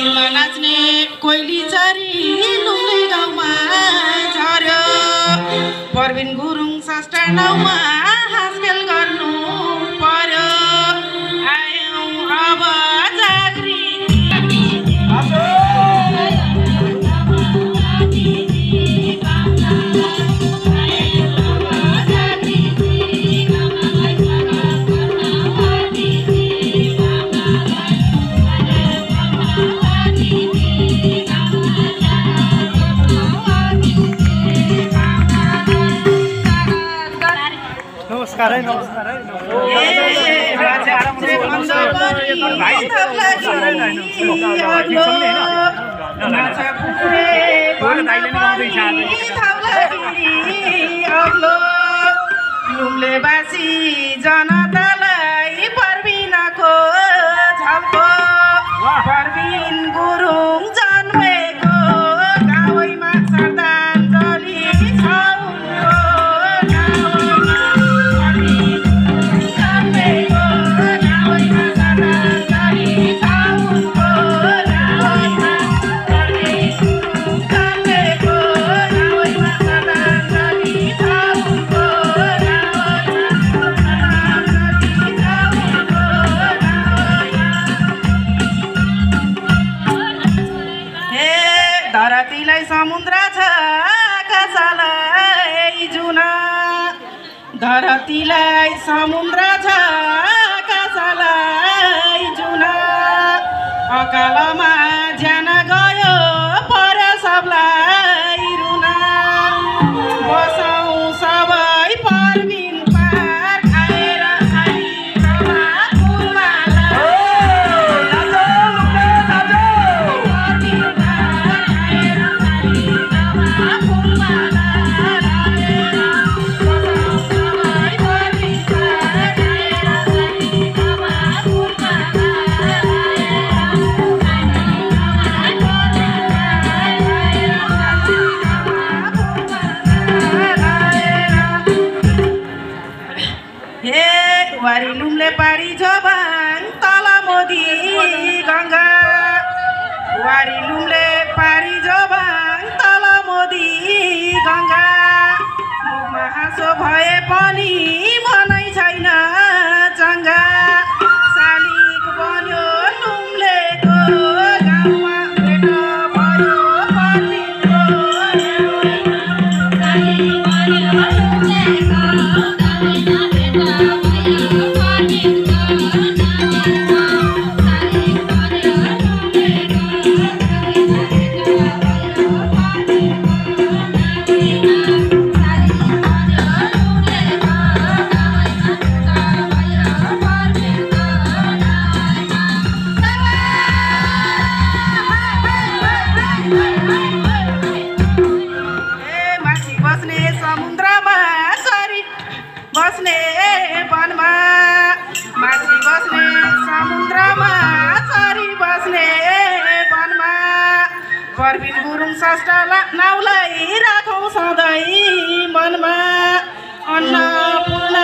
मन्दिरमा नाच्ने कोइली चरी लुम्ले गाउँमा झर्यो परबिन गुरुङ षष्ठ नाउँमा हाँसखेल गर्नु पर्यो आयौँ अब नमस्कार है लुम्लेबासी जनतालाई परबिनको झल्को परबिन गुरुङ जन्मेको गाउँमा श्रद्धाञ्जली छ धरतीलाई समुद्र छ आकाशलाई जुना धरतीलाई समुद्र छ आकाशलाई जुना अकालमा ज्यान गयो पर सबलाई रुना बसौँ सबै परबिन पार आएर वारी लुम्ले पारी जोबाङ तल मोदी गङ्गा वारी लुम्ले पारी जोबाङ तल मोदी गङ्गा मुखमा हाँसो भए पनि मनै छैन चङ्गा शालिग बन्यो लुम्लेको गाउँमा भेट भयो परबिनको बस्ने वनमा माछी बस्ने समुद्रमा चरी बस्ने वनमा परबिन गुरुङ षष्ठ नाउँलाई राखौँ सधैँ मनमा अन्नपूर्ण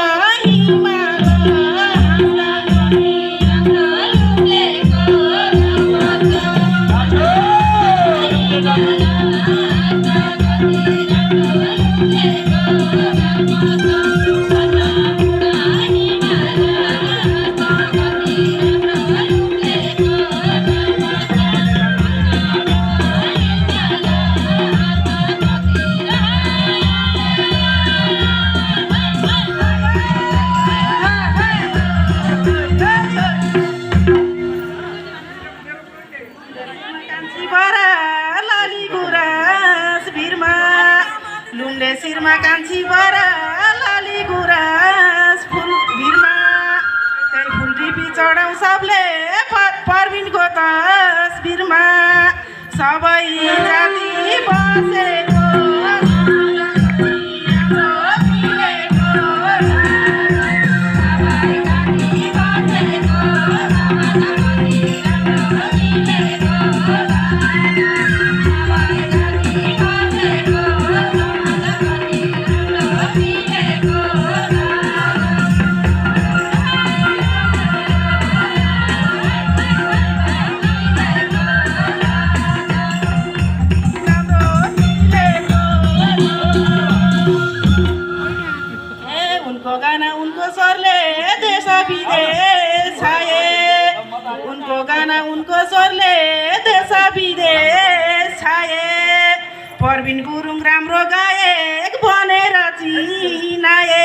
लुम्ले शिरमा कान्छी बरा लाली गुराँस फुल भिरमा त्यही फुल टिपी चढाउँ सबले परबिनको तस्बिरमा सबै जाति बसेको गाना उनको स्वरले देश विदेश छाए परबिन गुरुङ राम्रो गायक बनेर चिनाए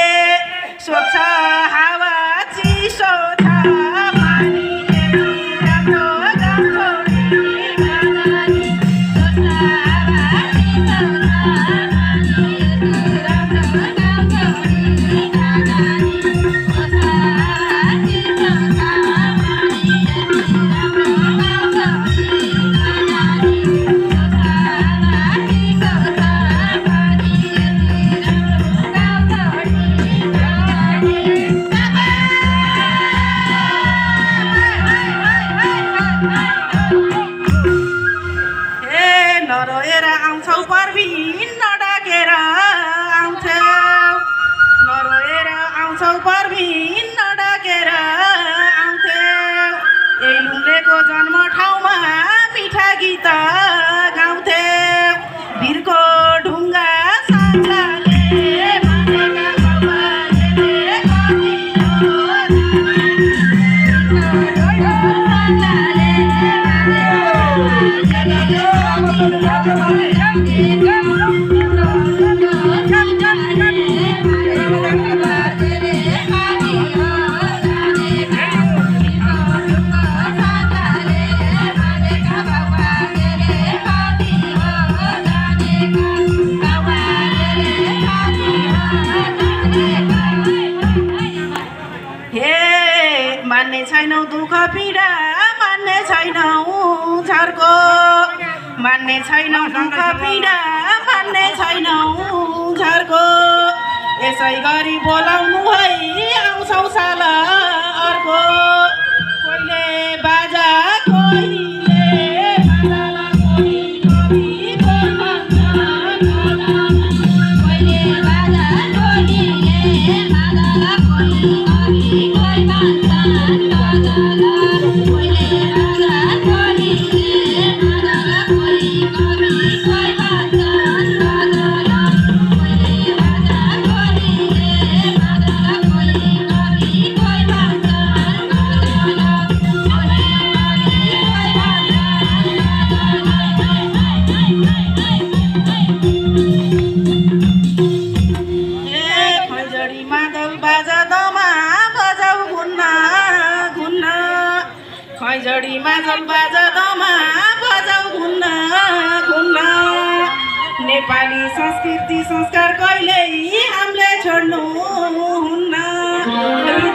स्वच्छ हावा चिसो छ पानी राम्रो गाउँ छोडी गाजानी स्वच्छ हावा चिसो नरोएर आउँछौ परबिन नडाकेर आउँछौ नरोएर आउँछौ परबिन नडाकेर आउँथ्यौ यही लुम्लेको जन्म ठाउँमा मिठा गीत गाउँथ्यौ भिरको ढुङ्गा साँझाले भनेका बाबाले मान्ने छैनौ दुःख पीडा मान्ने छैनौ झर्को मान्ने छैनौ दुःख पीडा मान्ने छैनौ झर्को यसै गरी बोलाउनु है आउँछौ साल अर्को कोहीले बाजा कोहीले मादला कोही खैजडी मादल बाजा दमा बजाऊ घुन्न घुन्न नेपाली संस्कृति संस्कार कहिल्यै हामीले छोड्नु हुन्न